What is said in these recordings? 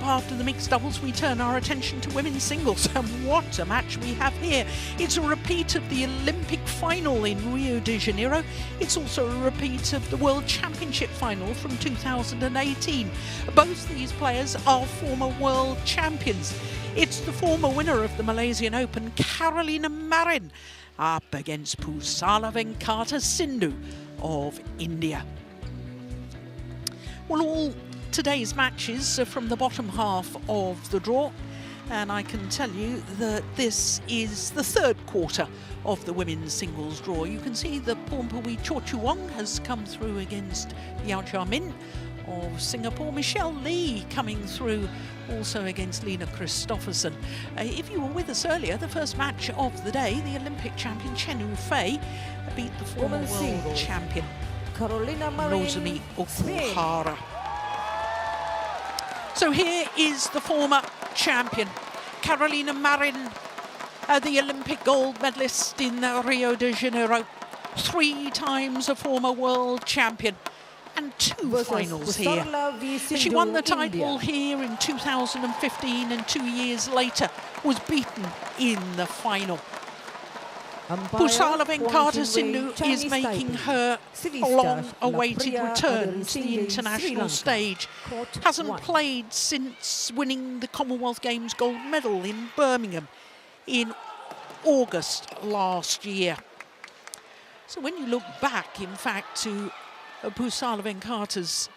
after the mixed doubles, we turn our attention to women's singles. And what a match we have here. It's a repeat of the Olympic final in Rio de Janeiro. It's also a repeat of the World Championship final from 2018. Both these players are former world champions. It's the former winner of the Malaysian Open, Carolina Marin, up against Pusarla Sindhu of India. Well, all today's matches are from the bottom half of the draw, and I can tell you that this is the third quarter of the women's singles draw. You can see that Pornpawi Chorchuwong has come through against Yao Min of Singapore. Michelle Lee coming through also against Lena Christofferson. If you were with us earlier, the first match of the day, the Olympic champion Chen Yufei beat the former world champion Carolina Marin Nozomi Okuhara. So here is the former champion, Carolina Marin, the Olympic gold medalist in Rio de Janeiro, 3 times a former world champion, and 2 finals here. She won the title here in 2015, and 2 years later was beaten in the final. Pusarla Sindhu is making her long-awaited return to the international stage. Hasn't played since winning the Commonwealth Games gold medal in Birmingham in August last year. So when you look back, in fact, to Pusarla Venkata's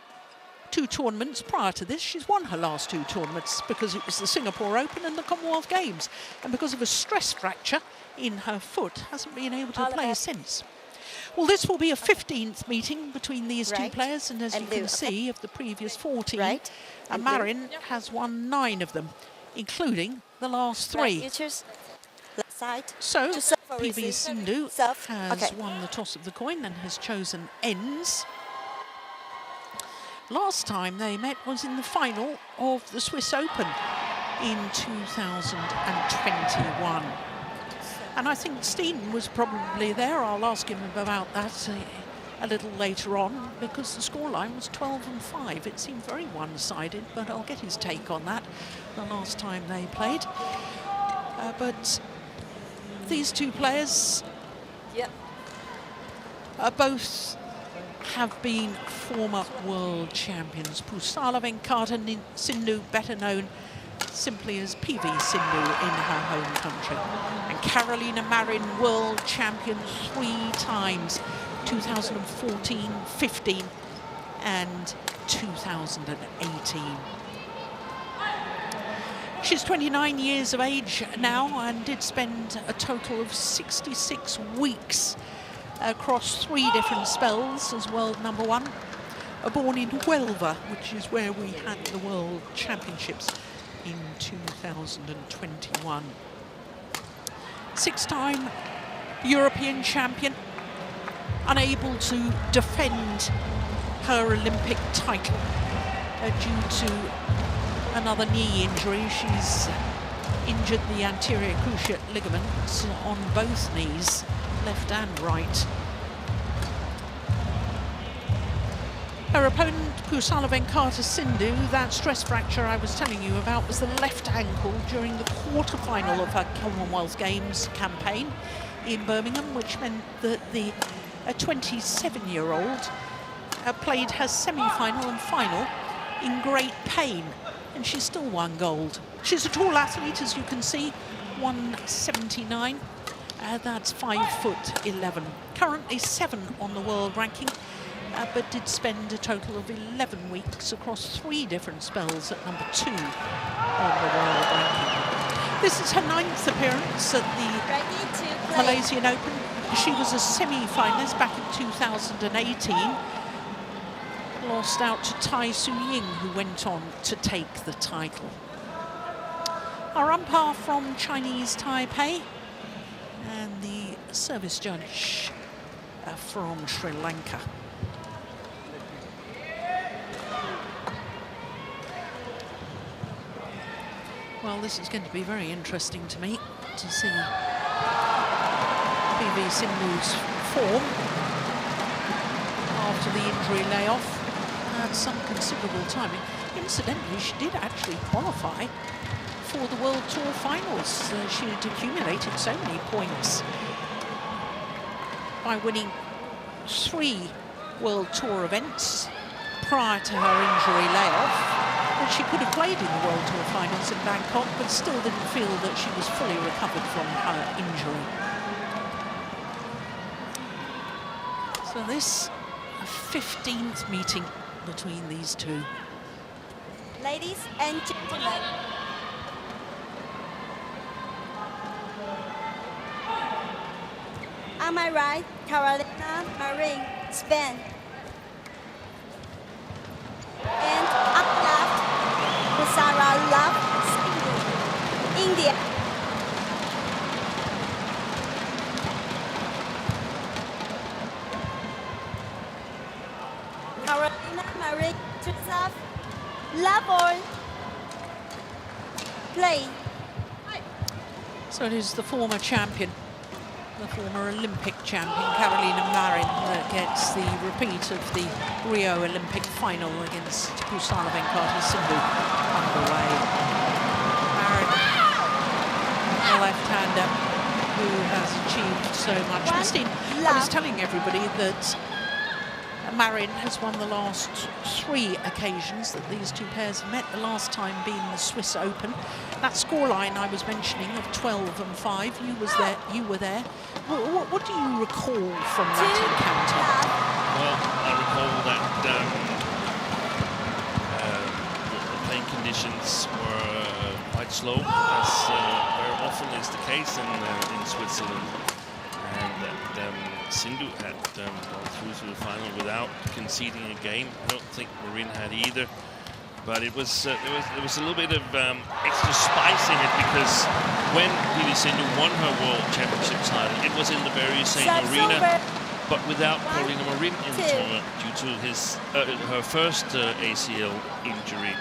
2 tournaments prior to this, she's won her last 2 tournaments because it was the Singapore Open and the Commonwealth Games, and because of a stress fracture in her foot, hasn't been able to play since. Well, this will be a 15th meeting between these 2 players, and as you can see, of the previous 14, Marin has won 9 of them, including the last 3. So, PV Sindhu has won the toss of the coin and has chosen ends. Last time they met was in the final of the Swiss Open in 2021. And I think Steen was probably there. I'll ask him about that a little later on, because the scoreline was 12-5. It seemed very one-sided, but I'll get his take on that the last time they played. But these 2 players both have been former world champions. Pusarla Venkata Sindhu, better known simply as PV Sindhu in her home country. And Carolina Marin, world champion 3 times, 2014, 15 and 2018. She's 29 years of age now and did spend a total of 66 weeks across 3 different spells as world number 1. Born in Huelva, which is where we had the World Championships in 2021. 6-time European champion, unable to defend her Olympic title due to another knee injury. She's injured the anterior cruciate ligaments on both knees, left and right. Her opponent, Pusarla Venkata Sindhu, that stress fracture I was telling you about was the left ankle during the quarter-final of her Commonwealth Games campaign in Birmingham, which meant that the 27-year-old played her semi-final and final in great pain, and she still won gold. She's a tall athlete, as you can see, 179. That's 5'11". Currently 7 on the world ranking, but did spend a total of 11 weeks across 3 different spells at number 2 on the world ranking. This is her 9th appearance at the Malaysian Open. She was a semi-finalist back in 2018. Lost out to Tai Su Ying, who went on to take the title. Our umpire from Chinese Taipei, and the service judge from Sri Lanka. Well, this is going to be very interesting to me to see PV Sindhu's form after the injury layoff. Had some considerable timing. In Incidentally, she did actually qualify for the World Tour finals. She had accumulated so many points by winning 3 World Tour events prior to her injury layoff, that she could have played in the World Tour finals in Bangkok, but still didn't feel that she was fully recovered from her injury. So this 15th meeting between these two. Ladies and gentlemen, on my right, Carolina Marin, Spain. And up left, Pusarla, Sindhu, India. Carolina Marin, Joseph, level, play. So it is the former champion, the former Olympic champion, Carolina Marin, that gets the repeat of the Rio Olympic final against Pusarla Sindhu underway. Marin, the left-hander who has achieved so much. Christine, I was telling everybody that Marin has won the last 3 occasions that these two pairs have met, the last time being the Swiss Open. That scoreline I was mentioning of 12-5, you were there. What do you recall from that encounter? Well, I recall that the playing conditions were quite slow, as very often is the case in Switzerland, and that Sindhu had gone through to the final without conceding a game. I don't think Marin had either, but it was there was a little bit of extra spice in it, because when Sindhu won her World Championship title, it was in the very same arena, but without Carolina Marin in the tournament due to his her first ACL injury,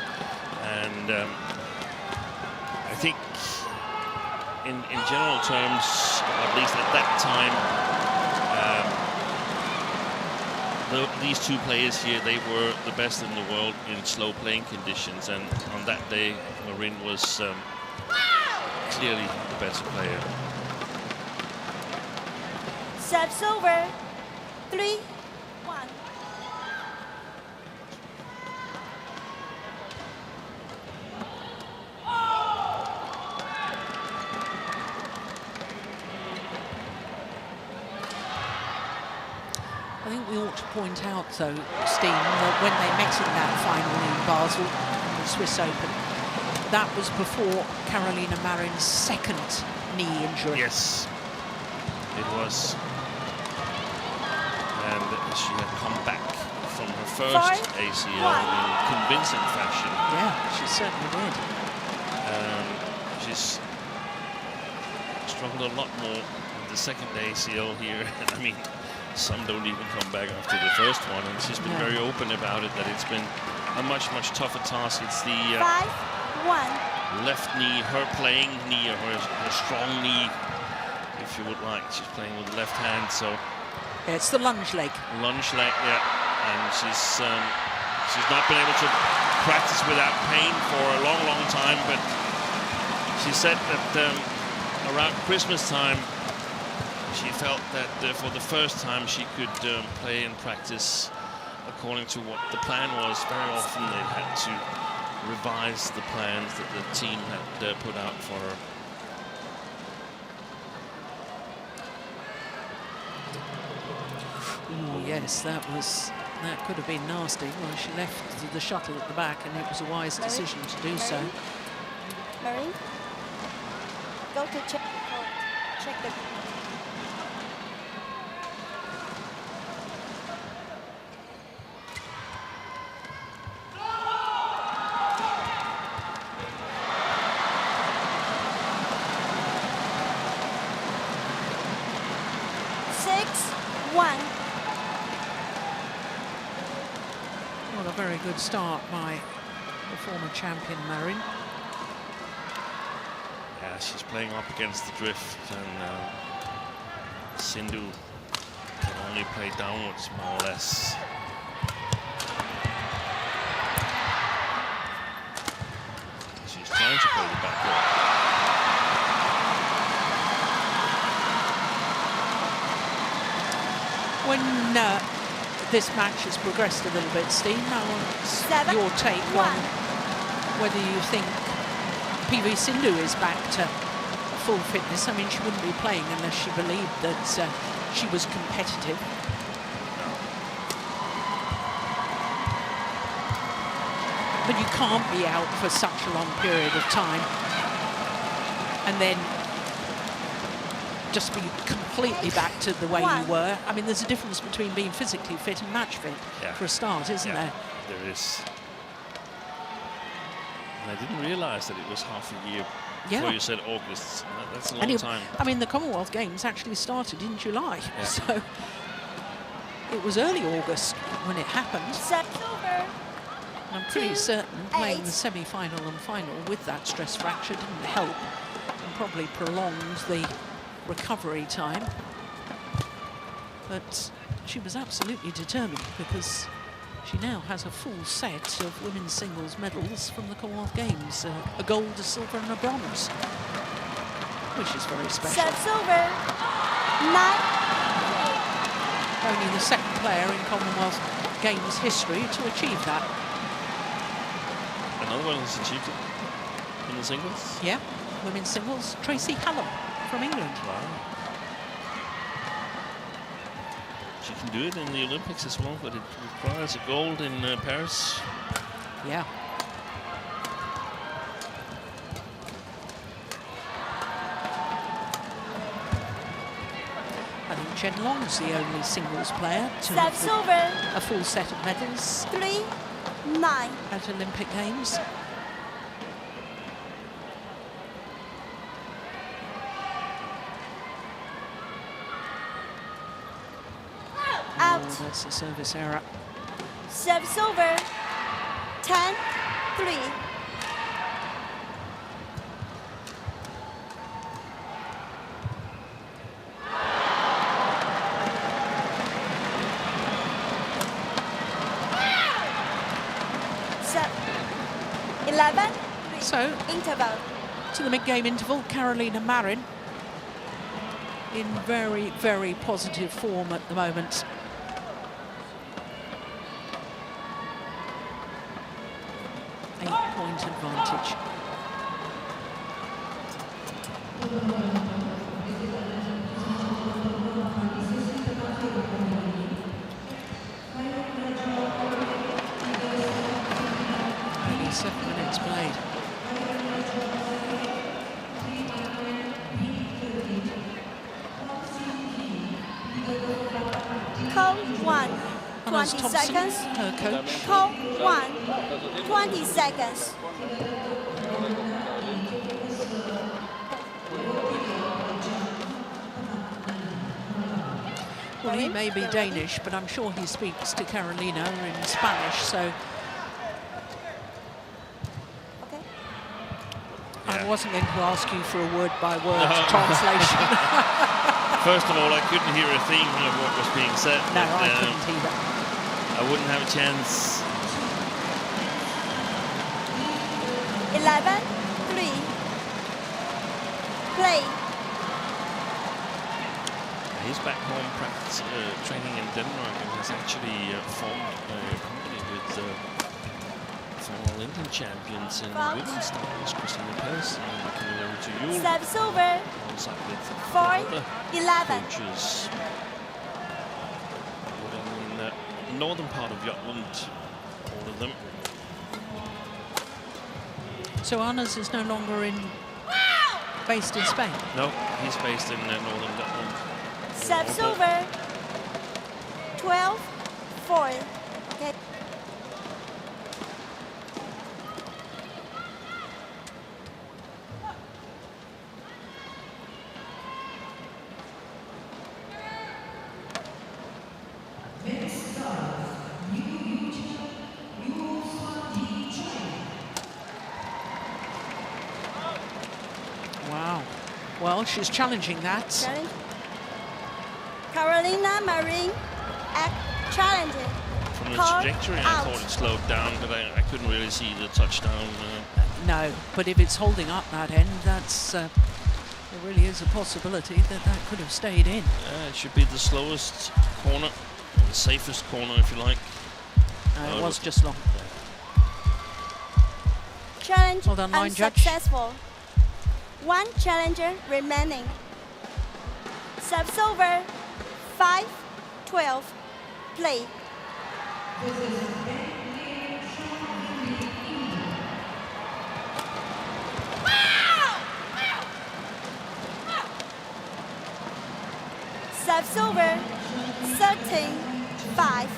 and I think in general terms, at least at that time, these two players here, they were the best in the world in slow playing conditions, and on that day, Marin was clearly the better player. Serves over, 3-1. I think we ought to point out, though, Steen, that when they met in that final in Basel, the Swiss Open, that was before Carolina Marin's 2nd knee injury. Yes, it was. And she had come back from her first ACL in convincing fashion. Yeah, she certainly did. She's struggled a lot more with the 2nd ACL here. I mean, some don't even come back after the first one, and she's been very open about it, that it's been a much tougher task. It's the 5-1. left knee, her playing knee, or her strong knee, if you would like. She's playing with the left hand, so yeah, it's the lunge leg. Lunge leg, yeah, and she's not been able to practice without pain for a long time, but she said that around Christmas time, she felt that for the first time she could play and practice according to what the plan was. Very often they had to revise the plans that the team had put out for her. Ooh, yes, that could have been nasty. Well, she left the shuttle at the back, and it was a wise decision to do so. Marin, go to check the court. Check the. 6-1. Well, a very good start by the former champion Marin. Yeah, she's playing up against the drift, and Sindhu can only play downwards, more or less. trying to play the back row. When this match has progressed a little bit, Steve, I want your take on whether you think PV Sindhu is back to full fitness. I mean, she wouldn't be playing unless she believed that she was competitive. But you can't be out for such a long period of time and then just be completely back to the way you were. I mean, there's a difference between being physically fit and match fit for a start, isn't there? There is. And I didn't realize that it was half a year before you said August. That's a long time. I mean, the Commonwealth Games actually started in July, so it was early August when it happened. I'm pretty certain playing the semi-final and final with that stress fracture didn't help and probably prolonged the recovery time. But she was absolutely determined because she now has a full set of women's singles medals from the Commonwealth Games, a gold, a silver and a bronze, which is very special. Silver, 9. Only the second player in Commonwealth Games history to achieve that. Another one has achieved it in the singles? Yeah, women's singles, Tracy Hallam from England. Wow. She can do it in the Olympics as well, but it requires a gold in Paris. Yeah. I think Chen Long's the only singles player to have a full set of medals 3, 9 at Olympic Games. Out. Oh, that's a service error. Service over. 10, 3. So, 11. So, interval. To the mid-game interval, Carolina Marin in very, very positive form at the moment. Eight-point advantage. Only 7 minutes played. Call 1. Hannes 20 Thompson, seconds. her coach. Call 1. 20 seconds. Well, he may be Danish, but I'm sure he speaks to Carolina in Spanish, so... Okay. I wasn't going to ask you for a word-by-word translation. First of all, I couldn't hear a thing of what was being said. No, but, I couldn't either. I wouldn't have a chance. 11, 3. Play. He's back home practice, training in Denmark and has actually formed a company with former Olympic champions in women's styles, Christina Perez and Camilla Rutujul. Service over. Alongside with 4, 11. coaches. In the northern part of Jutland, all of them. So Arnes is no longer based in Spain? No, he's based in northern Jutland. Service over. 12, 4. Okay. Wow. Well, she's challenging that. Challenge. Carolina Marin challenging. From the trajectory, I thought it slowed down, but I couldn't really see the touchdown. No, but if it's holding up that end, that's there really is a possibility that that could have stayed in. It should be the slowest corner, or the safest corner, if you like. It was just long. Challenge Hold on, line judge. unsuccessful. One challenger remaining. Serves over. 5-12. Play. Serves over. 13-5.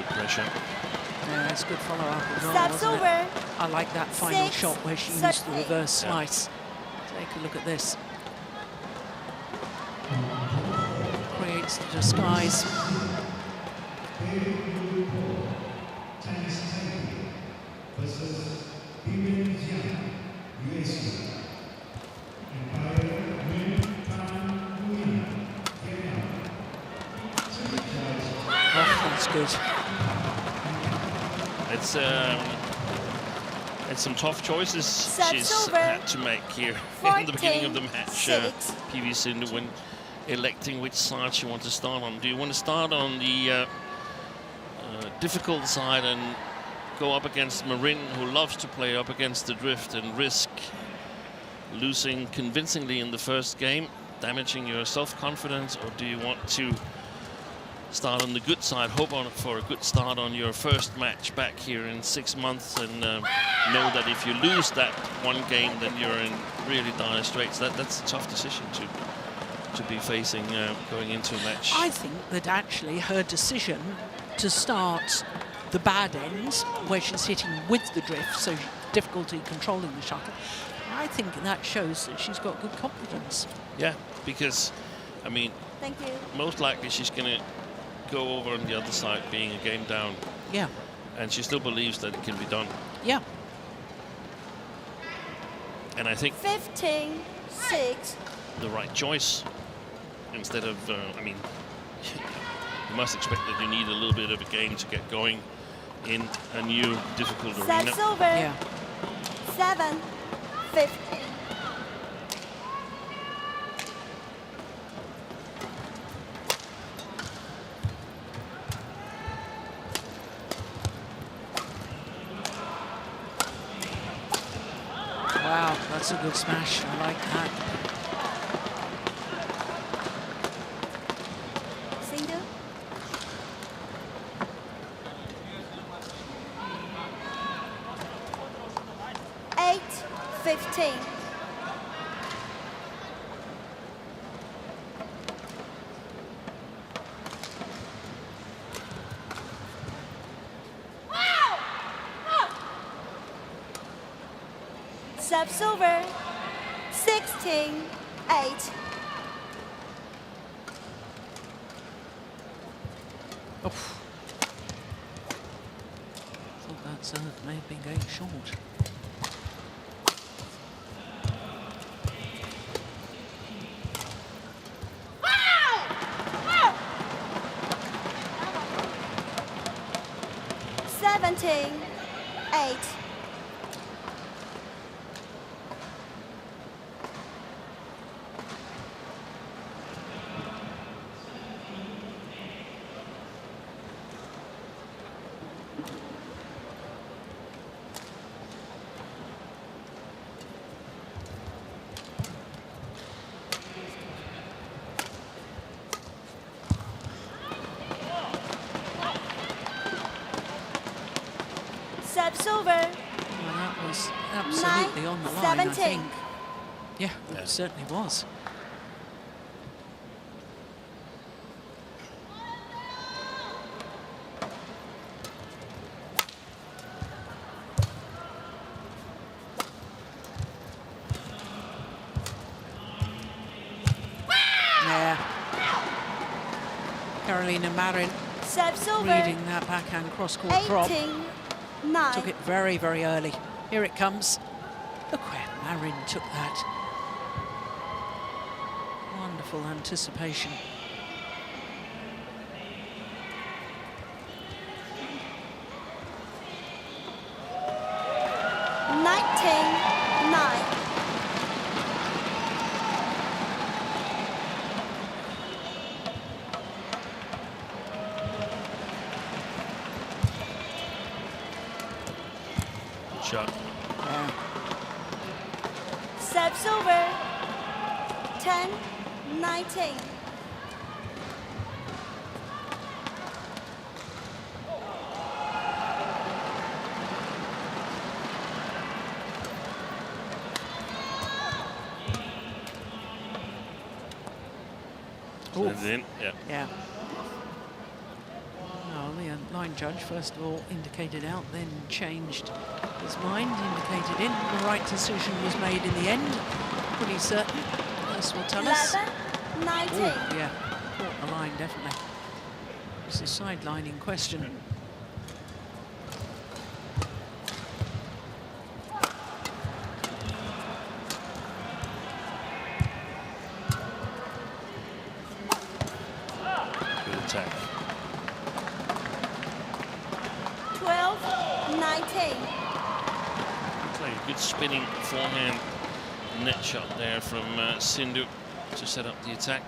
Pressure. Yeah, it's good follow-up as well, Serves wasn't it? over. I like that final 6, shot where she used the 13. reverse slice. Take a look at this. Creates the disguise. Oh, that's good. It's some tough choices she's over. had to make here in the beginning of the match. 6. PV Sindhu, when electing which side she wants to start on. Do you want to start on the difficult side and go up against Marin, who loves to play up against the drift and risk losing convincingly in the first game, damaging your self-confidence, or do you want to start on the good side, hope for a good start on your first match back here in 6 months, and know that if you lose that one game, then you're in really dire straits? That's a tough decision to be facing going into a match. I think that actually her decision to start the bad end, where she's hitting with the drift, so difficulty controlling the shuttle, I think that shows that she's got good confidence. Yeah, because, I mean, Thank you. most likely she's going to go over on the other side being a game down. Yeah. And she still believes that it can be done. Yeah. And I think 15-6. the right choice, instead of, I mean, you must expect that you need a little bit of a game to get going in a new difficult arena. Serves over. Yeah. 7-15. Wow, that's a good smash. I like that. Sindhu. Eight, 15. Serves over. 16-8. Oof. Thought that serve may have been going short. Seventeen, 8. Serves over. Well, that was absolutely on the line, 17. I think. Yeah, it certainly was. Yeah. Carolina Marin Serves over. reading that backhand cross-court drop. 18-9. Took it very, very early. Here it comes. Look where Marin took that. beautiful anticipation. 19-9. Good shot. Yeah. Serves over. 10-19. Sends in. Yeah. Yeah. Well, the line judge first of all indicated out, then changed his mind, indicated in. The right decision was made in the end. Pretty certain. This will tell us. 11-19. Ooh, yeah, caught the line definitely. It's the sideline in question. Good attack. 12-19. Looks like a good spinning forehand net shot there from Sindhu to set up the attack.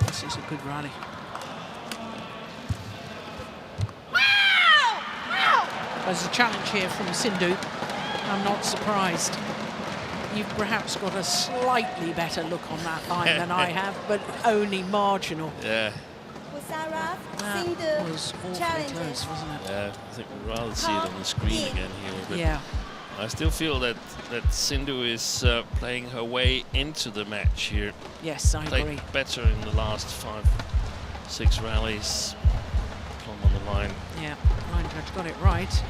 This is a good rally. There's a challenge here from Sindhu. I'm not surprised. You've perhaps got a slightly better look on that line than I have, but only marginal. Yeah. Pusarla, That Sindhu, was awfully challenges. close, wasn't it? Yeah, I think we'd rather see it on the screen again here. But Yeah. I still feel that Sindhu is playing her way into the match here. Yes, I Played agree. better in the last 5-6 rallies. Come on the line. Yeah, line judge got it right.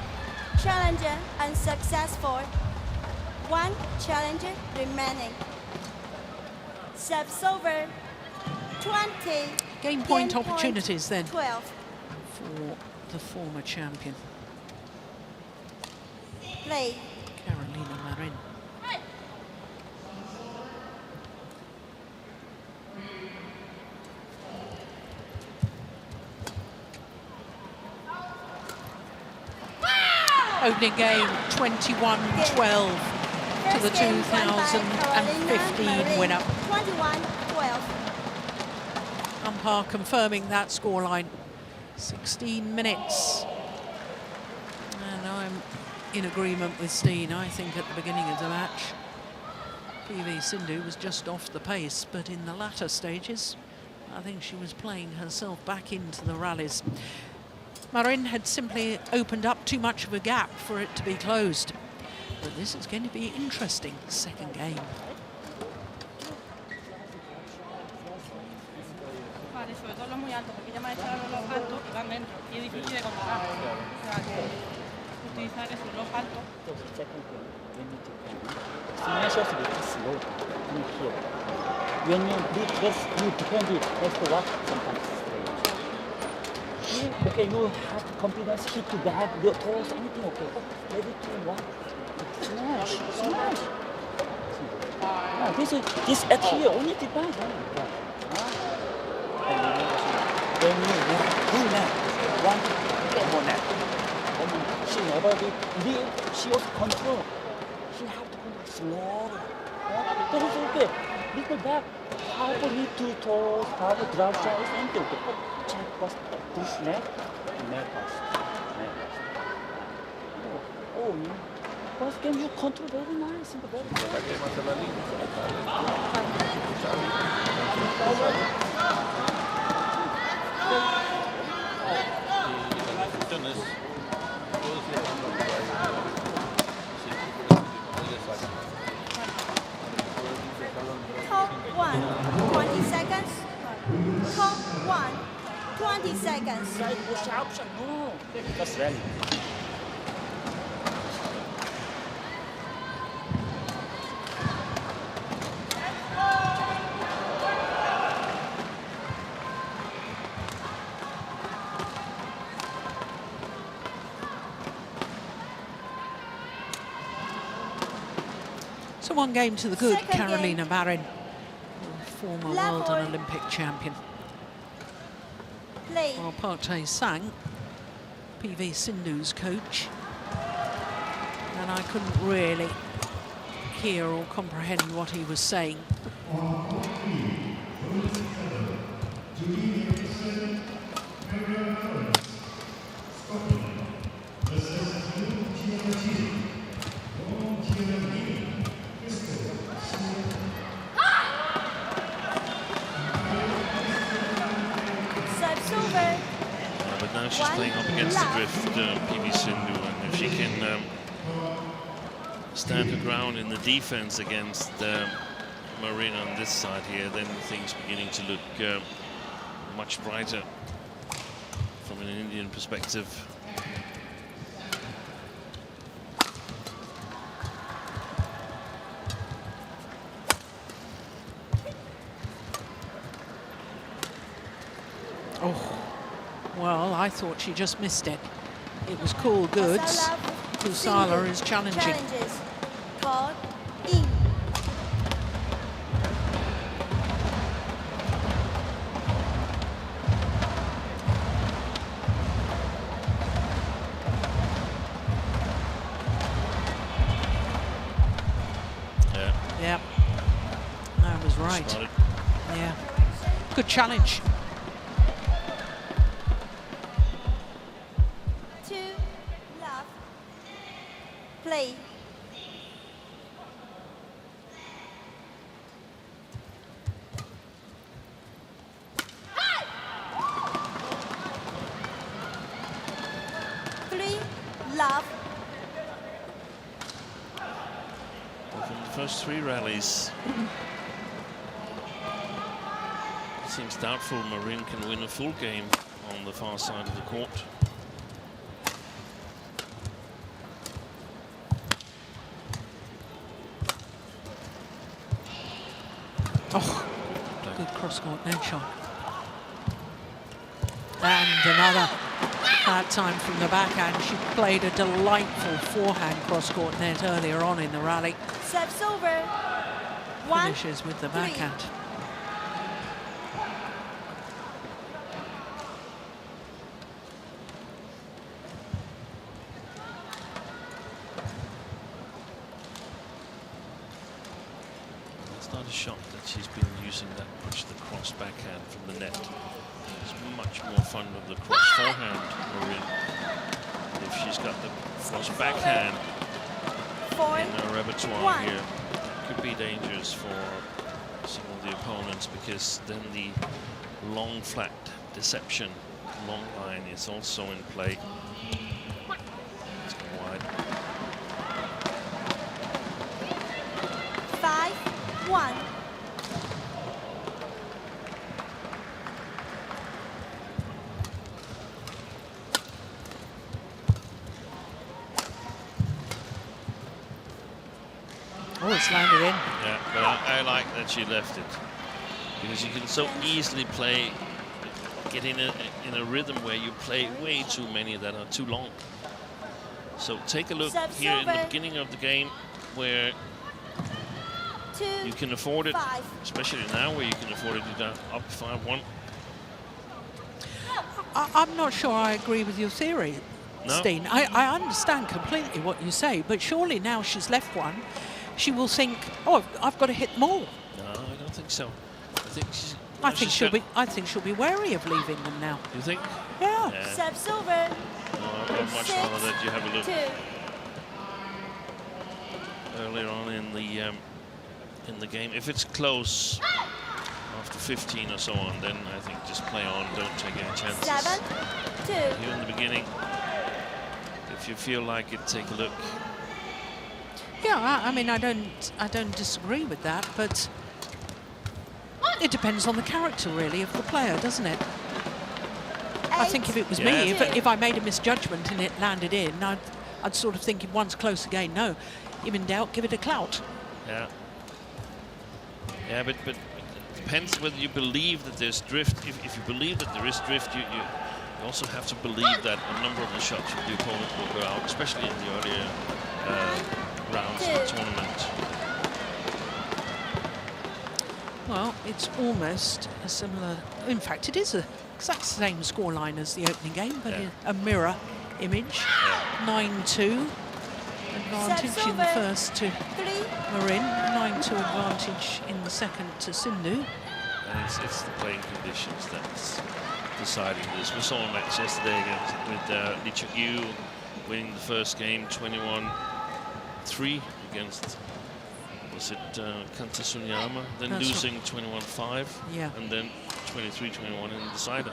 Challenger unsuccessful. One challenger remaining. Serves over. 20. Game point opportunities then 12. for the former champion, Play. Carolina Marin. Opening game 21-12 to the 2015 winner. 21-12. Umpire confirming that scoreline. 16 minutes. And I'm in agreement with Steen. I think at the beginning of the match, PV Sindhu was just off the pace, but in the latter stages, I think she was playing herself back into the rallies. Marin had simply opened up too much of a gap for it to be closed. But this is going to be interesting, second game. Vale, sobre todo los muy altos, porque ya me ha echado los altos y van dentro, y es difícil de controlar. O sea que utilizar esos los altos. When you beat this, you defend it. That's the what sometimes. Okay, you have confidence, hit to bag, your toes, anything okay. Ready to what? Smash, smash. This at here only depends. When you do that, one more net. She never did. She was control. She had to control slowly. That is okay. Little back. Powerful hit two toes, powerful drop shot, anything okay. Check first, push net, net pass. Oh, first game you control very nice. Very Top 1, 20 seconds. Top 1, 20 seconds. Side push out, no. Just rally. So 1 game to the good, Second Carolina game. Marin, former Level. world and Olympic champion. Play. While Park Tae-sang, PV Sindhu's coach. And I couldn't really hear or comprehend what he was saying. But now she's playing up against the drift, PV Sindhu, and if she can stand her ground in the defense against Marin on this side here, then things beginning to look much brighter from an Indian perspective. Oh, well, I thought she just missed it. It was cool goods. Pusarla is challenging. Challenges. Called in. Yeah, that was right. Spotted. Yeah, good challenge. 2 love. Play. Love. From the first 3 rallies, it seems doubtful Marin can win a full game on the far side of the court. Oh, good cross-court net shot. And another, that time from the backhand. She played a delightful forehand cross-court net earlier on in the rally. Serves over. 1, Finishes with the 3. backhand. It's not a shot that she's been using that much, the cross backhand from the net. It's much more fun with the cross forehand, Marin. If she's got the cross backhand 4, in her repertoire 1. here, it could be dangerous for some of the opponents, because then the long flat deception, long line, is also in play. It's gone wide. 5, 1. Oh, it's landed in. Yeah, but I like that she left it, because you can so easily get in a rhythm where you play way too many that are too long. So take a look Serves here in the over. beginning of the game where 2, you can afford it, 5. especially now where you can afford it. You're up 5-1. I'm not sure I agree with your theory, No? Steen. I understand completely what you say, but surely now she's left one, she will think, oh, I've got to hit more. No, I don't think so. I think she'll be wary of leaving them now. You think? Yeah. Yeah. Serves over. No, I'd much 6, rather that you have a look 2. earlier on in the game. If it's close after 15 or so on, then I think just play on, don't take any chances. 7, 2. Here in the beginning, if you feel like it, take a look. Yeah, I mean, I don't disagree with that, but it depends on the character, really, of the player, doesn't it? I think if it was me, if I made a misjudgment and it landed in, I'd sort of think if one's close again, no, if in doubt, give it a clout. Yeah. Yeah, but it depends whether you believe that there's drift. If you believe that there is drift, you also have to believe that a number of the shots from the opponent will go out, especially in the earlier rounds of the tournament. Well, it's almost a similar, in fact, it is the exact same scoreline as the opening game, but a mirror image. 9-2 advantage in the first to Marin, 9-2 advantage in the second to Sindhu. And it's the playing conditions that's deciding this. We saw a match yesterday with Lee Chuk-yu winning the first game 21-3 against, was it Kanta Sunyama, then That's losing 21-5, and then 23-21 in the decider.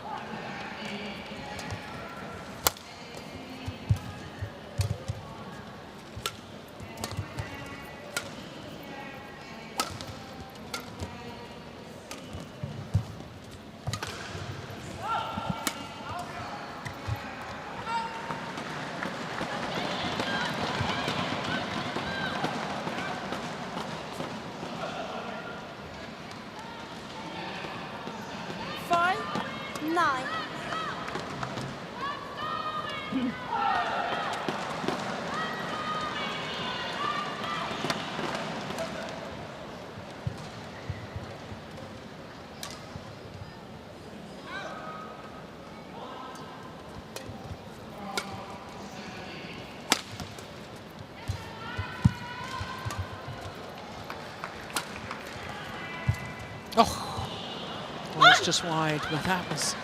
Well, it's just wide, but that was,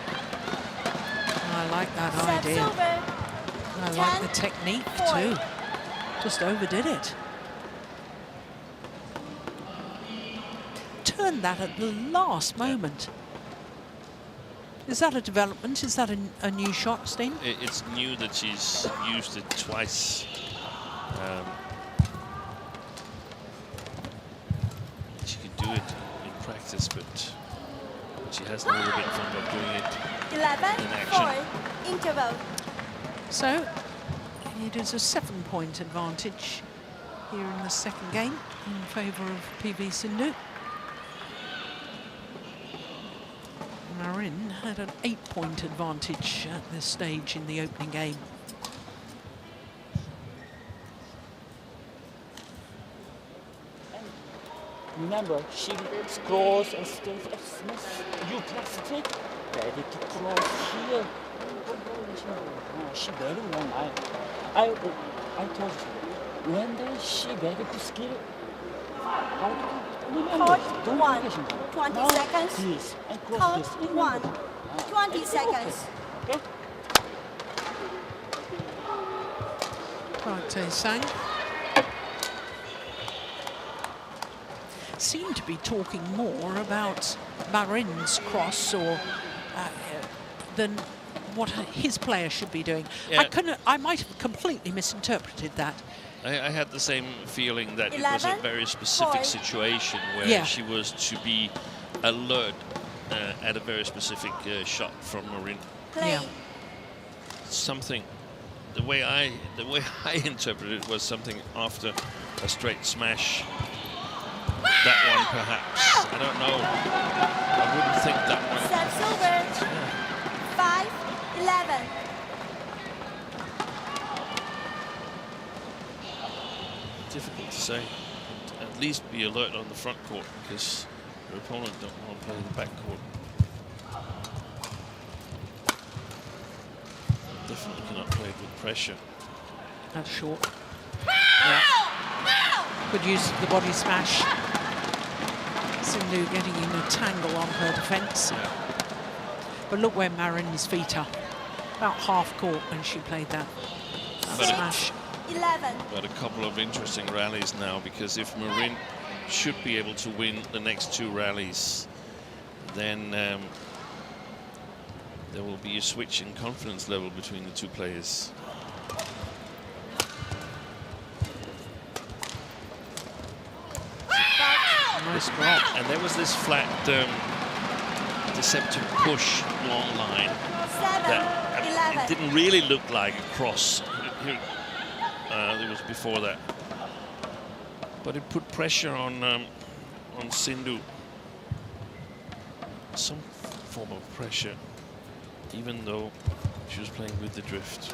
I like that idea. I like the technique too. Just overdid it. Turned that at the last moment. Is that a development? Is that a new shot, Steen? It's new that she's used it twice. She could do it in practice, but she has never been fond of doing it 11-4 interval. So it is a 7-point advantage here in the second game in favour of PV Sindhu. Marin had an 8-point advantage at this stage in the opening game. Remember, she scrolls and stays as smooth. You plus stick, ready to cross here. She very long. I told you, when she very good skill. Court 1, 20 seconds. This, and cross Court this. 1, 20 seconds. Okay? Right, Sang. Seem to be talking more about Marin's cross or than what his player should be doing. Yeah. I might have completely misinterpreted that. I had the same feeling that it was a very specific situation where she was to be alert at a very specific shot from Marin. Yeah. Something, the way I interpreted it was something after a straight smash. That one, perhaps. I don't know. I wouldn't think that one. Set silver. 5-11. Difficult to say. At least be alert on the front court because your opponent don't want to play the back court. Definitely cannot play it with pressure. That's short. Yeah. Good use of the body smash. Sindhu getting in a tangle on her defence. But look where Marin's feet are. About half court when she played that smash. 11. But a couple of interesting rallies now, because if Marin should be able to win the next two rallies, then there will be a switch in confidence level between the two players. Nice drop. And there was this flat deceptive push long line that it didn't really look like a cross. It was before that, but it put pressure on Sindhu. Some form of pressure, even though she was playing with the drift.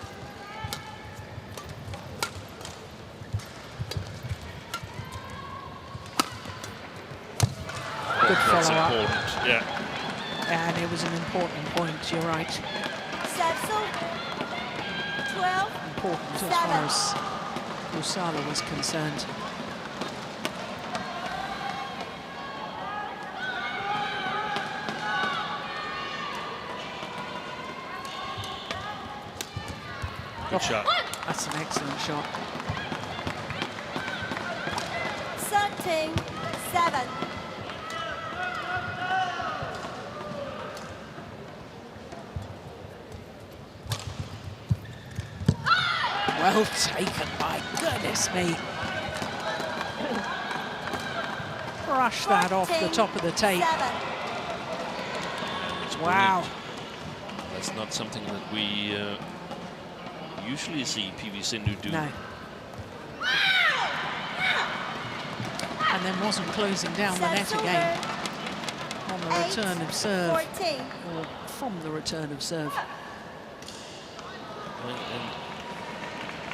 Good That's follow-up. important, yeah. And it was an important point, you're right. Serve 12. Important as far as Pusarla was concerned. Good shot. That's an excellent shot. 13-7. Well taken, my goodness me. Brush that off the top of the tape. 7. It's Wow. brilliant. That's not something that we usually see PV Sindhu do. No. And then wasn't closing down the net again on the return of serve. 14. Or from the return of serve. And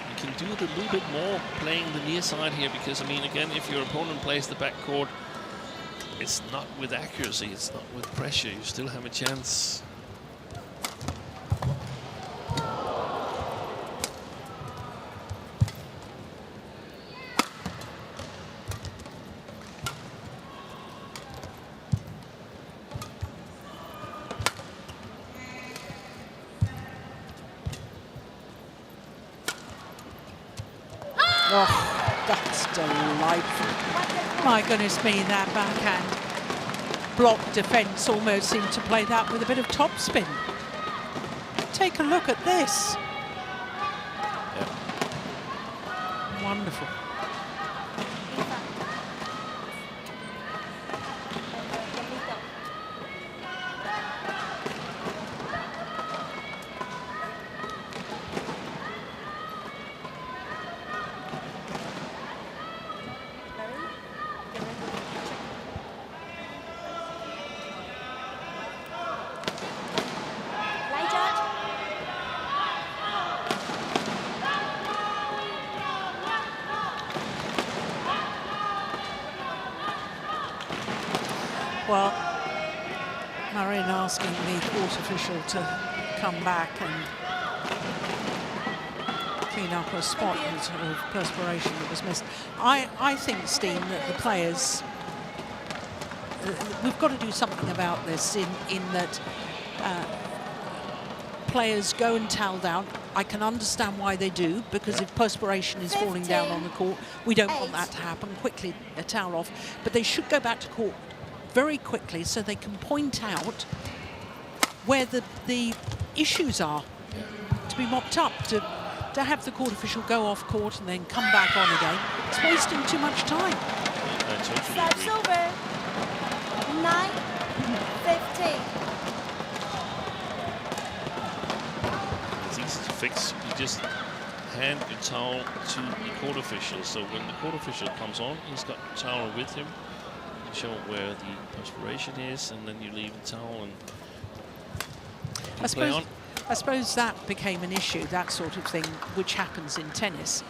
you can do it a little bit more playing the near side here, because, I mean, again, if your opponent plays the back court, it's not with accuracy, it's not with pressure. You still have a chance. Oh, that's delightful. My goodness me, that backhand block defence almost seemed to play that with a bit of topspin. Take a look at this. Yep. Wonderful. Well, Marin asking the court official to come back and clean up a spot of perspiration that was missed. I think, Steen, that the players, we've got to do something about this in that players go and towel down. I can understand why they do, because if perspiration is falling down on the court, we don't want that to happen. Quickly a towel off, but they should go back to court very quickly so they can point out where the issues are to be mopped up. To have the court official go off court and then come back on again, it's wasting too much time. I totally Serves agree. over. 9-15. It's easy to fix. You just hand your towel to the court official. So when the court official comes on, he's got the towel with him. You show where the perspiration is, and then you leave the towel and play on. I suppose that became an issue, that sort of thing, which happens in tennis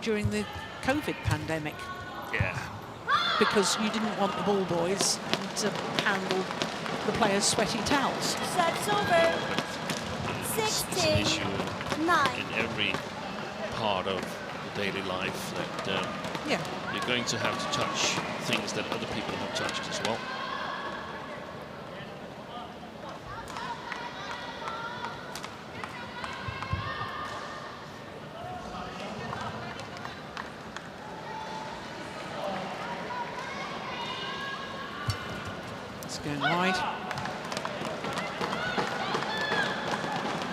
during the COVID pandemic. Yeah. Because you didn't want the ball boys to handle the players' sweaty towels. Serves over. It's an issue 9. in every part of the daily life that you're going to have to touch things that other people have touched as well. It's going wide.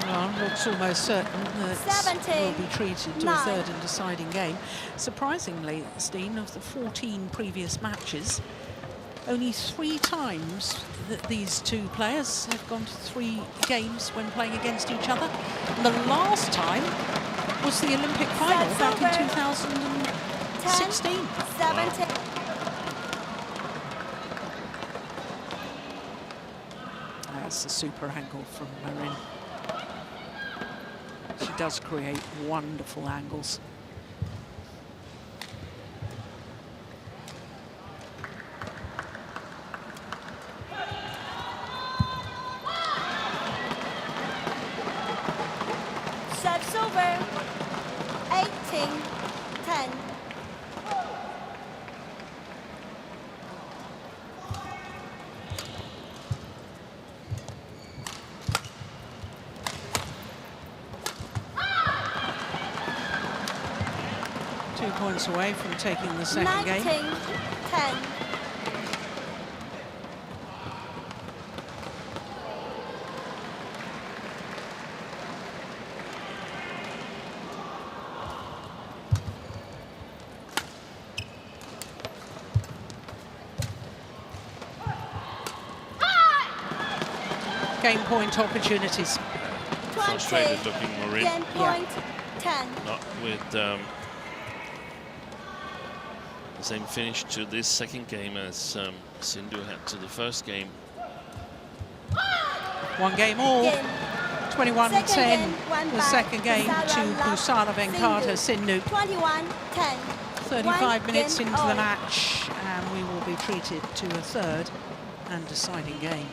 Well, looks almost certain that will be treated to a third and deciding game. Surprisingly, Steen, of the 14 previous matches, only 3 times that these two players have gone to 3 games when playing against each other. And the last time was the Olympic final back in 2016. 17. That's a super angle from Marin. She does create wonderful angles. Breaking 10. Points away from taking the second game. 19-10. Game point opportunities. Frustrated looking Marin. Game point 10. Not with the same finish to this second game as Sindhu had to the first game. One game all. 21-10. The second game to Pusarla Venkata Sindhu. 21-10. 35 minutes into the match, and we will be treated to a third and deciding game.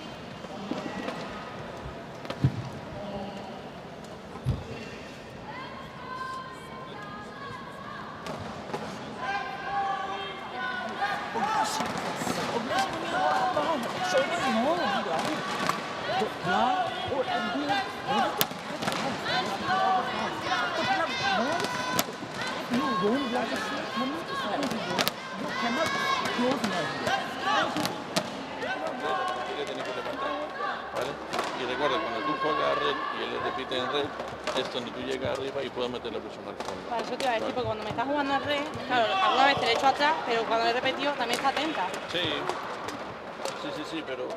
Y recuerda, cuando tú juegas a red y él le repite en red, es donde tú llegas arriba y puedes meter la presión al fondo. Para eso te iba a decir, porque cuando me estás jugando en red, claro, alguna vez te le echo atrás, pero cuando le he repetido también está atenta. Sí, pero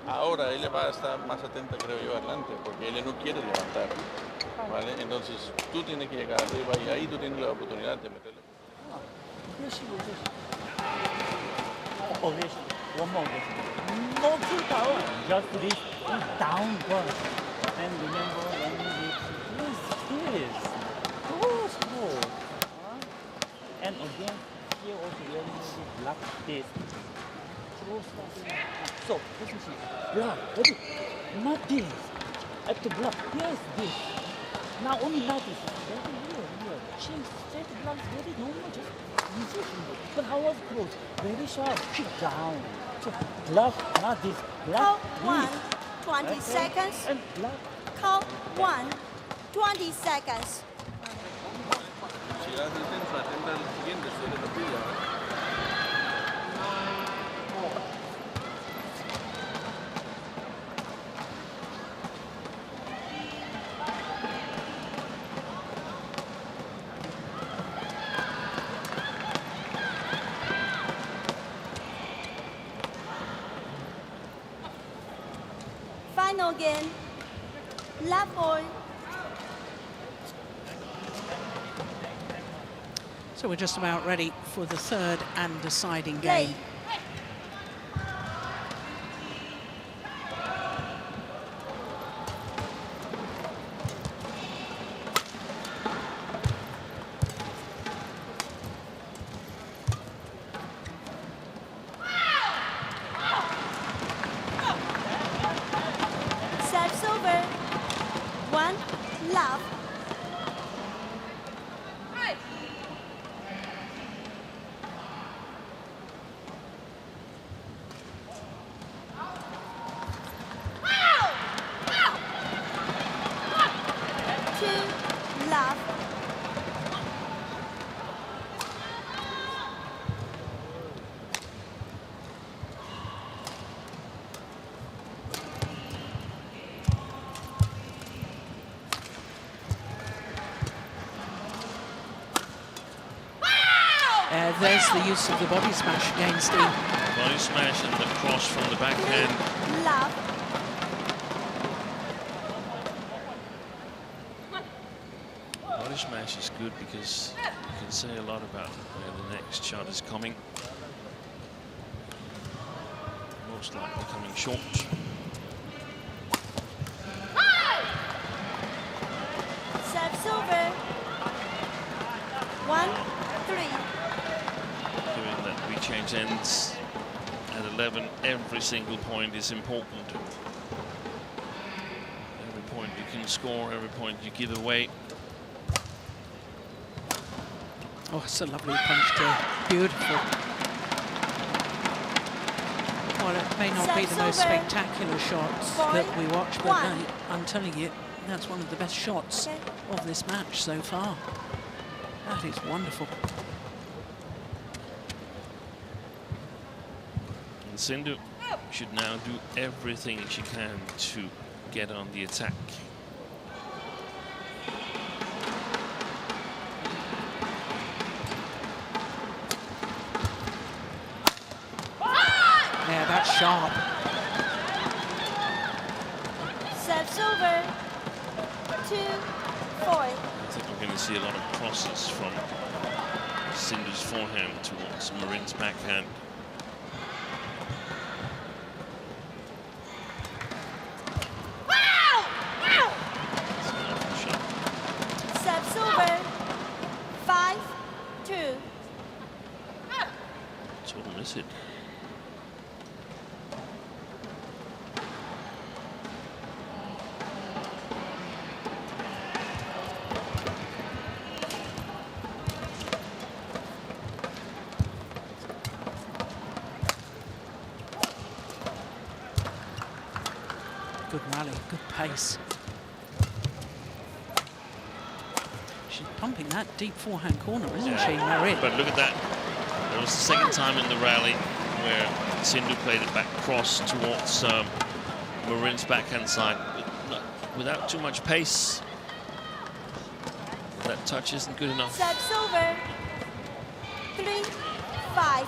ahora él va a estar más atenta, creo yo, adelante, porque él no quiere levantar, ¿vale? Entonces tú tienes que llegar arriba y ahí tú tienes la oportunidad de meterle. One more. No too power. Just this down push. And remember when this slow. And again, here also when you block this. So, this is block. Ready? Not this. I have to block. Yes, this. Now only like this. Very here. Change. Set the blocks very normal. Just easy. But how was close? Very sharp. Down. So block, not this. Block. Count 1, 20 seconds. And block. Count 1, 20 seconds. Si das el centro, atenta al siguiente, suele lo pilla. Final game. Love ball. So we're just about ready for the third and deciding Play. game. Serves over. 1 love. Love. There's the use of the body smash again, Steve. Body smash and the cross from the backhand. Love. Body smash is good because you can say a lot about where the next shot is coming. Most likely coming short. Serves over. 1-3. Given that we change ends at 11, every single point is important. Every point you can score, every point you give away. Oh, it's a lovely punch too. Beautiful. Well, it may not be the most spectacular shots that we watch, but I'm telling you, that's one of the best shots of this match so far. That is wonderful. And Sindhu should now do everything she can to get on the attack. Yeah, that's sharp. Serves over. 2-4. I think we're going to see a lot of crosses from Sindhu's forehand towards Marin's backhand. That's an awful shot. Serves over. 5-2. Total miss it. Good rally, good pace. She's pumping that deep forehand corner, isn't she, Marin? But look at that. That was the second time in the rally where Sindhu played it back cross towards Marin's backhand side, but without too much pace. That touch isn't good enough. Serves over. 3-5.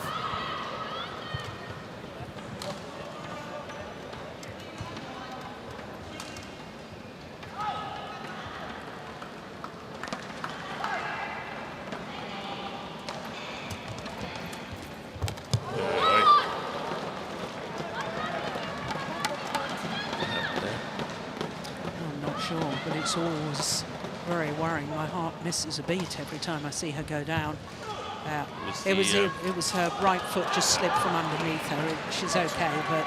But it's always very worrying. My heart misses a beat every time I see her go down. It was her right foot just slipped from underneath her. She's okay, but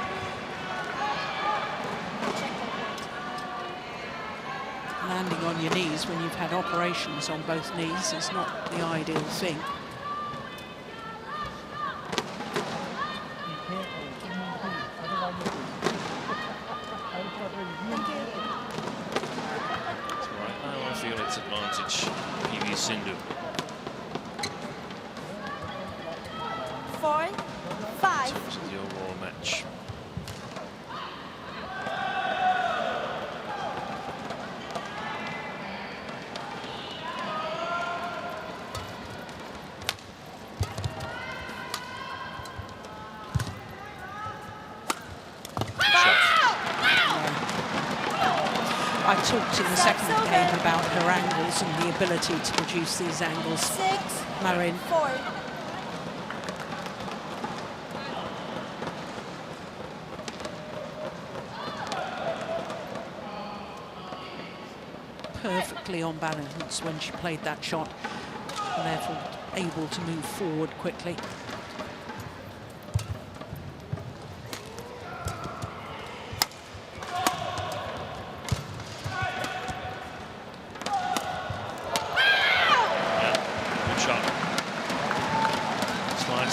landing on your knees when you've had operations on both knees is not the ideal thing. Sindhu. 4-5. The overall match. I talked in the second game about her angles and the ability to produce these angles. Marin. 4. Perfectly on balance when she played that shot, and therefore able to move forward quickly.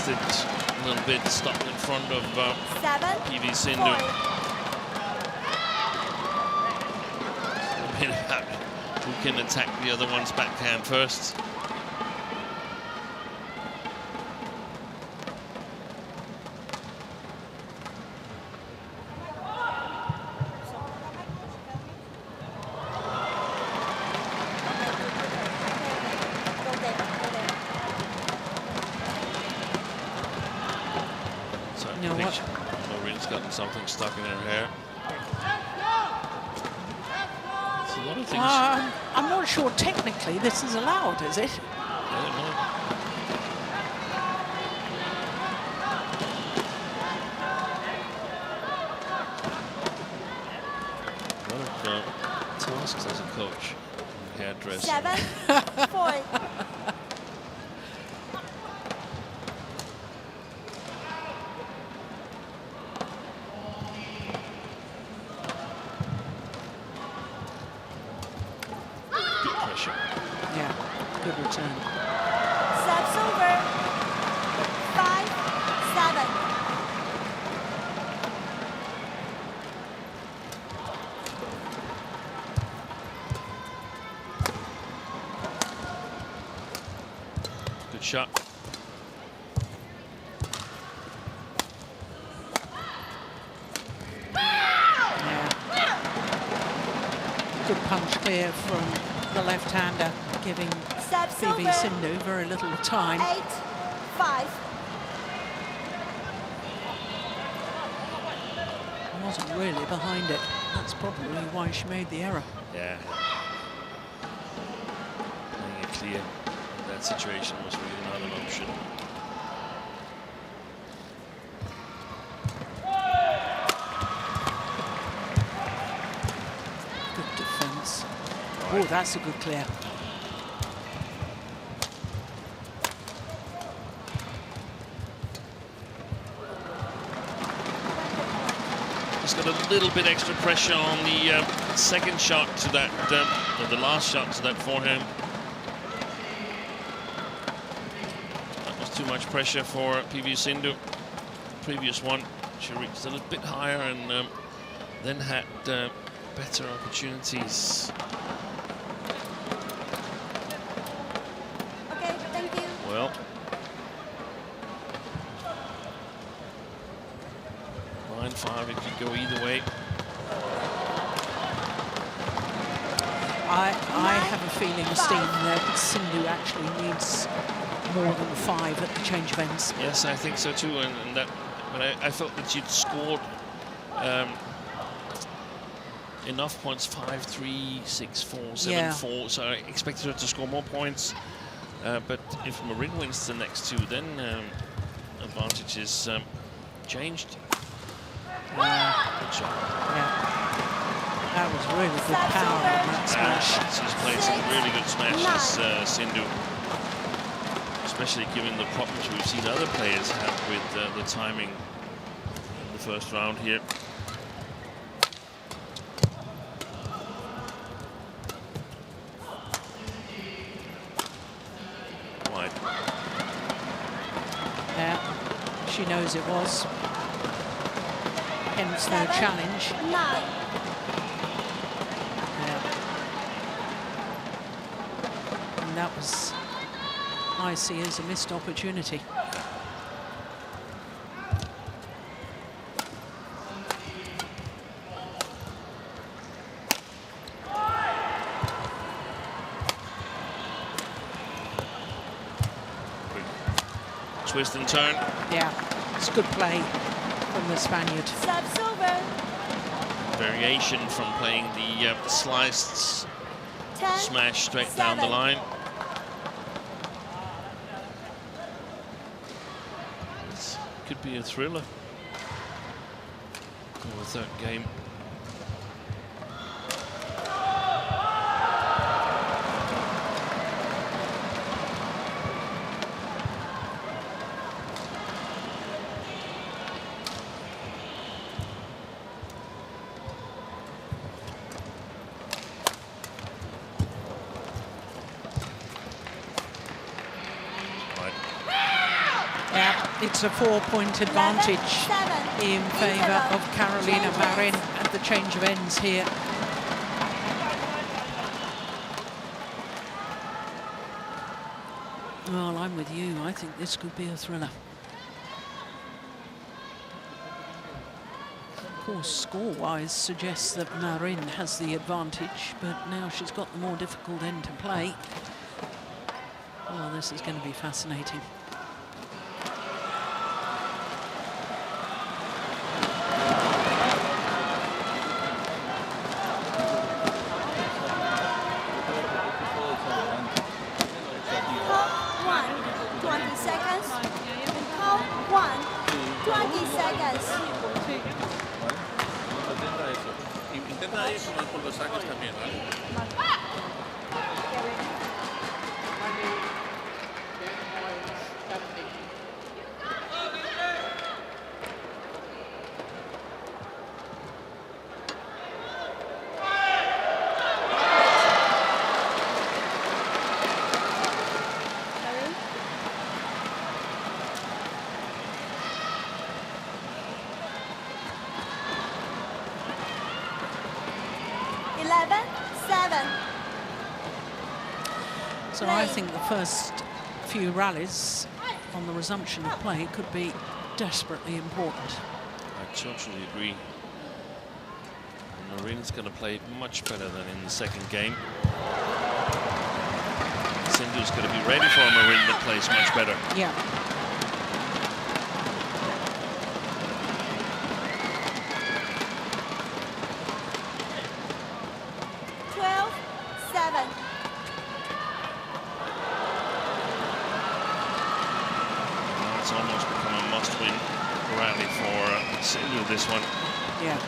A little bit stopped in front of PV Sindhu. Who can attack the other one's backhand first? Marin's gotten something stuck in her hair. It's a lot of things. I'm not sure technically this is allowed, is it? I don't know. A lot of tasks as a coach, hairdresser. 7-4. Yeah, good return. Serves over. 5-7. Good shot. Good punch clear from the left-hander, giving PV Sindhu very little time. 8-5. Wasn't really behind it. That's probably why she made the error. Yeah. Playing it clear in that situation was really not an option. Good defense. Oh, that's a good clear. Just got a little bit extra pressure on the second shot to that, or the last shot to that forehand. That was too much pressure for PV Sindhu. Previous one, she reached a little bit higher and then had better opportunities. Okay, thank you. Well, 9-5, it could go either way. I have a feeling, Steen, that Sindhu actually needs more than 5 at the change of ends. Yes, I think so too, and that. But I felt that she'd scored enough points, 5-3, 6-4, 7-4. So I expected her to score more points. But if Marin wins the next two, then advantage is changed. Good shot. Yeah. That was really good power on that smash. She's played some really good smashes, Sindhu. Especially given the problems we've seen other players have with the timing in the first round here. Wide. Yeah, she knows it was. Hence no challenge. 9. And that was, I see as a missed opportunity. Twist and turn. Yeah, it's good play from the Spaniard. Serves over. Variation from playing the sliced 10, smash straight down the 7. line. This could be a thriller in the third game. It's a 4-point advantage 11-7 in favour of Carolina Marin at the change of ends here. Well, I'm with you. I think this could be a thriller. Of course, score-wise suggests that Marin has the advantage, but now she's got the more difficult end to play. Well, this is going to be fascinating. 11-7. So I think the first few rallies on the resumption of play could be desperately important. I totally agree. Marin's going to play much better than in the second game. Sindhu's going to be ready for a Marin that plays much better. Yeah. It's almost become a must-win rally for Sindhu, this one. Yeah.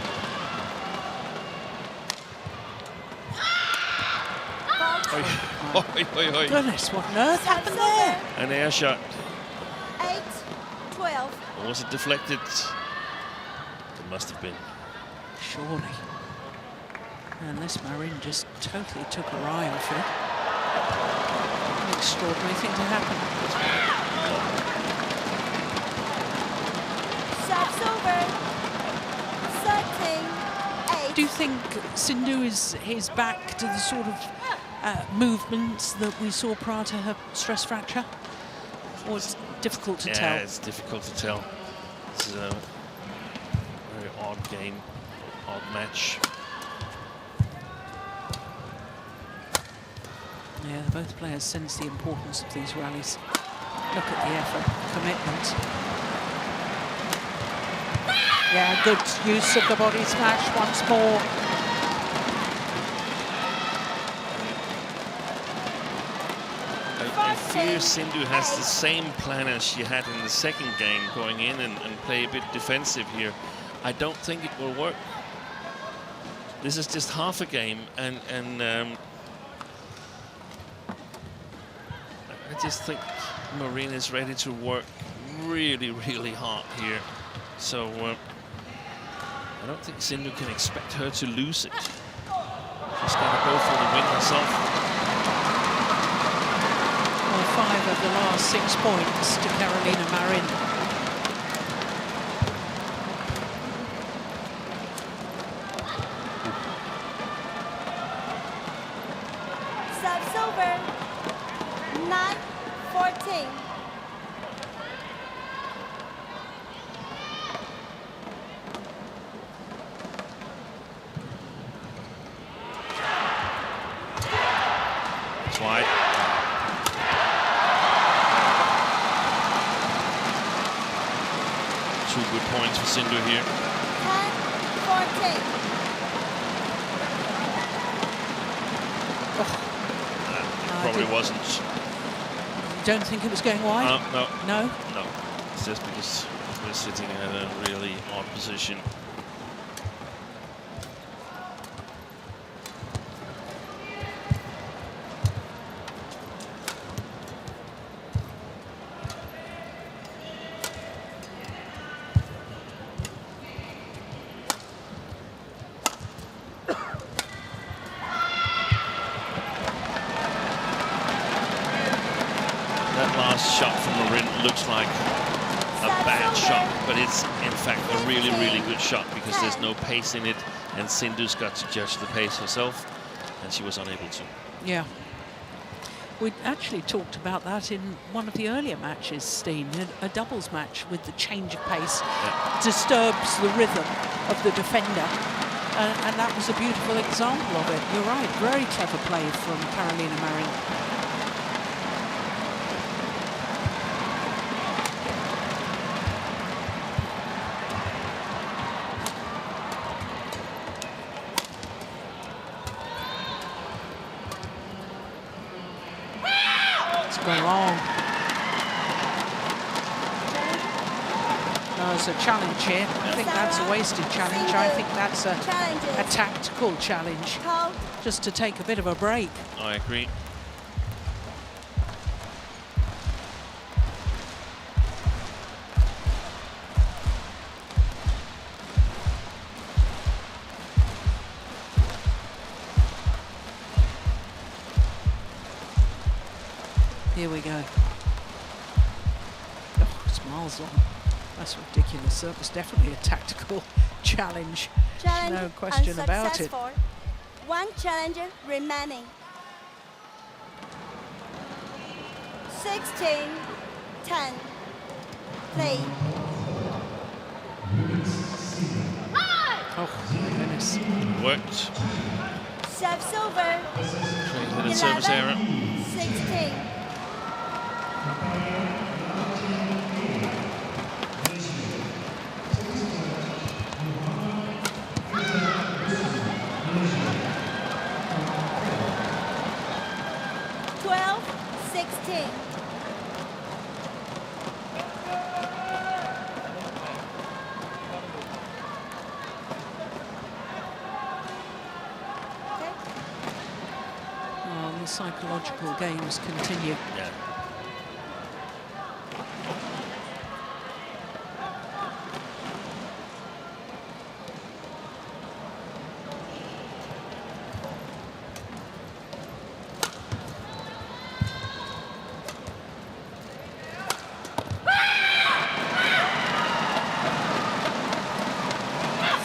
Goodness, what on earth happened there? An air shot. 8-12. Or was it deflected? It must have been. Surely. And this Marin just totally took her eye off it. An extraordinary thing to happen. Serve's over. 13-8. Do you think Sindhu is back to the sort of movements that we saw prior to her stress fracture? Or it's difficult to tell? Yeah, it's difficult to tell. It's a very odd game, odd match. Yeah, both players sense the importance of these rallies. Look at the effort, commitment. Yeah, good use of the body smash once more. I fear Sindhu has the same plan as she had in the second game, going in and play a bit defensive here. I don't think it will work. This is just half a game, and I just think Marin is ready to work really, really hard here. So I don't think Sindhu can expect her to lose it. She's got to go for the win herself. Well, 5 of the last 6 points to Carolina Marin. Serve's over. 9-14. It's wide. Two good points for Sindhu here. 10-14. Probably wasn't. Don't think it was going wide? No. No? No. It's just because we're sitting at a really odd position. Shot from Marin looks like a bad shot, but it's in fact a really, really good shot because there's no pace in it, and Sindhu's got to judge the pace herself, and she was unable to. Yeah. We actually talked about that in one of the earlier matches, Steen, a doubles match with the change of pace. Yeah. Disturbs the rhythm of the defender, and that was a beautiful example of it. You're right, very clever play from Carolina Marin. Long. No, it's a challenge here. I think that's a wasted challenge. I think that's a tactical challenge, just to take a bit of a break. I agree. Here we go. Oh, it's miles long. That's ridiculous. That was definitely a tactical challenge. No question about it. One challenger remaining. 16-10. Play. Oh, my goodness. Worked. Serves over. Created a service error. 16. Psychological games continue. Yeah.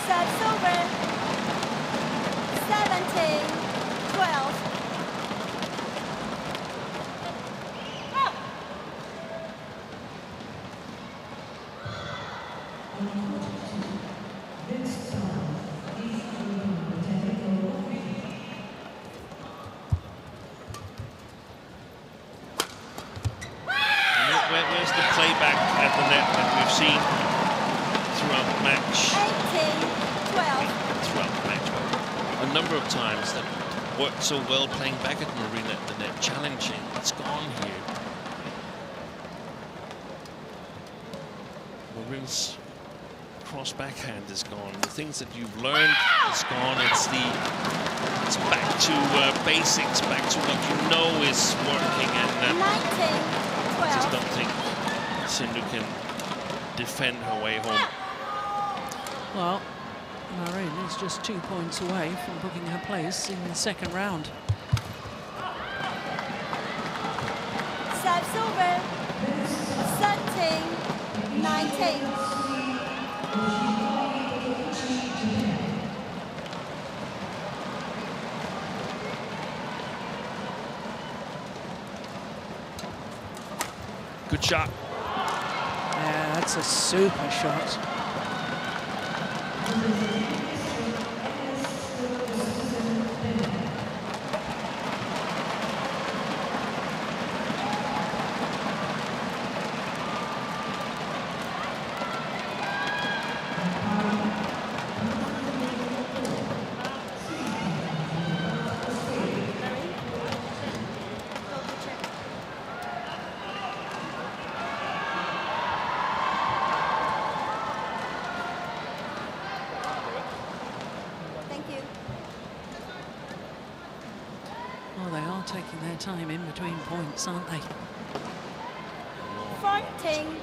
Serves over. 17-12. Where's the playback at the net that we've seen throughout the match? 18-12. Throughout the match, but a number of times that worked so well playing back at Marin at the net, challenging. It's gone here. Marin's cross backhand is gone. The things that you've learned is gone. It's back to basics, back to what you know is working, and I just don't think Sindhu can defend her way home. Well, Marin is just 2 points away from booking her place in the second round. Serves over. 13-19. Good shot. Yeah, that's a super shot. Well, they are taking their time in between points, aren't they? 14-19.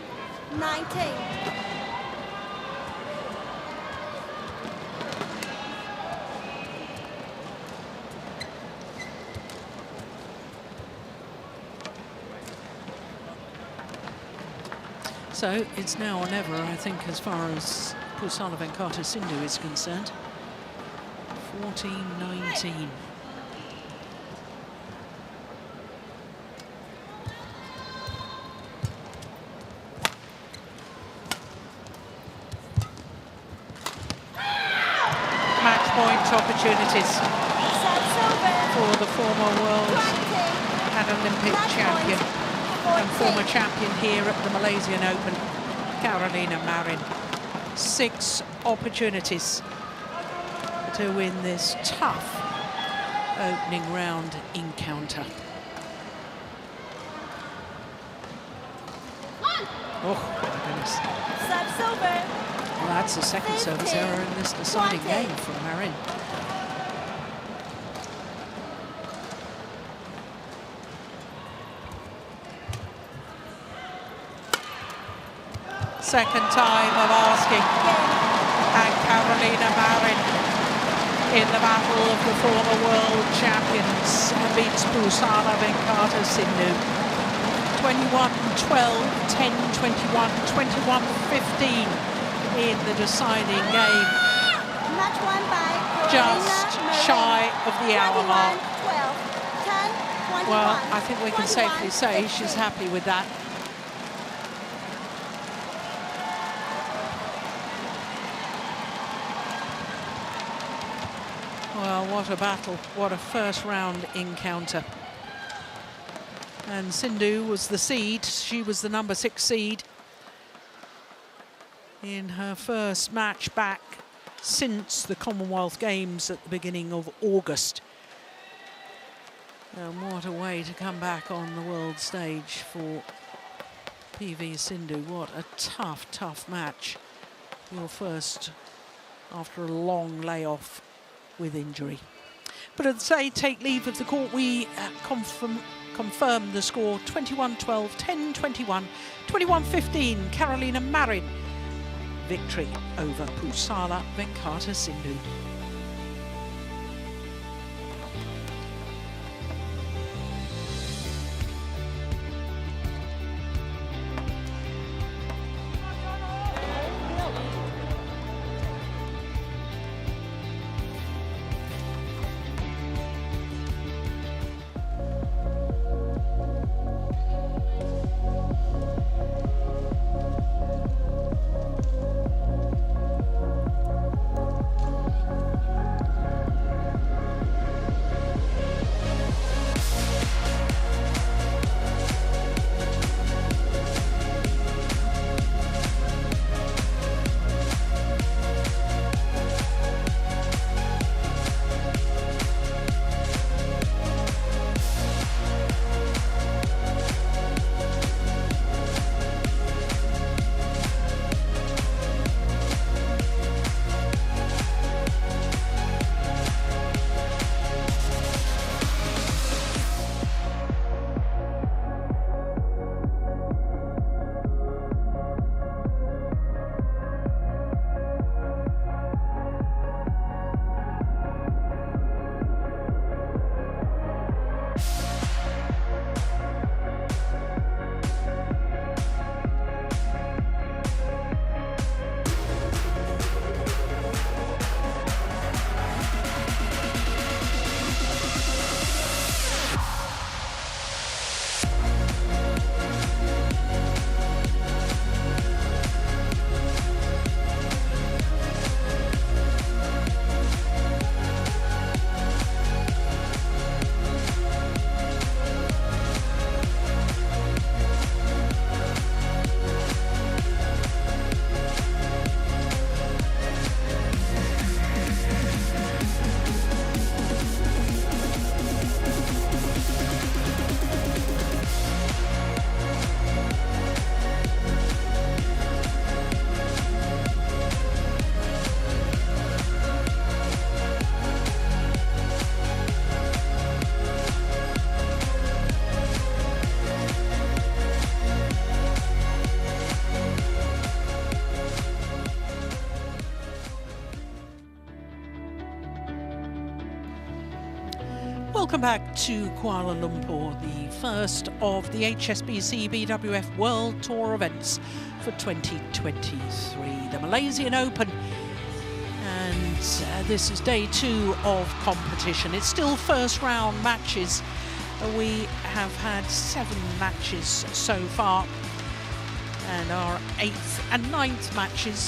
So it's now or never, I think, as far as Pusarla Sindhu is concerned. 14-19. Match point opportunities for the former world and Olympic champion and former champion here at the Malaysian Open, Carolina Marin. 6 opportunities to win this tough opening round encounter. Oh, my goodness. Well, that's the second service error in this deciding game from Marin. Second time of asking, and Carolina Marin in the battle of the former world champions beats Pusarla Sindhu. 21-12, 10-21, 21-15 in the deciding game. Match won by Just shy of the hour 21, mark. 12, 10, 21, Well, I think we can 21, safely say 15. she's happy with that. Well, what a battle, what a first round encounter. And Sindhu was the seed, she was the number 6 seed in her first match back since the Commonwealth Games at the beginning of August. And what a way to come back on the world stage for PV Sindhu. What a tough, tough match. Your first after a long layoff with injury. But as I say, take leave of the court, we confirm the score 21-12, 10-21, 21-15, Carolina Marin. Victory over Pusarla Venkata Sindhu. Welcome back to Kuala Lumpur, the first of the HSBC BWF World Tour events for 2023, the Malaysian Open. And this is day 2 of competition. It's still first round matches. We have had 7 matches so far, and our 8th and 9th matches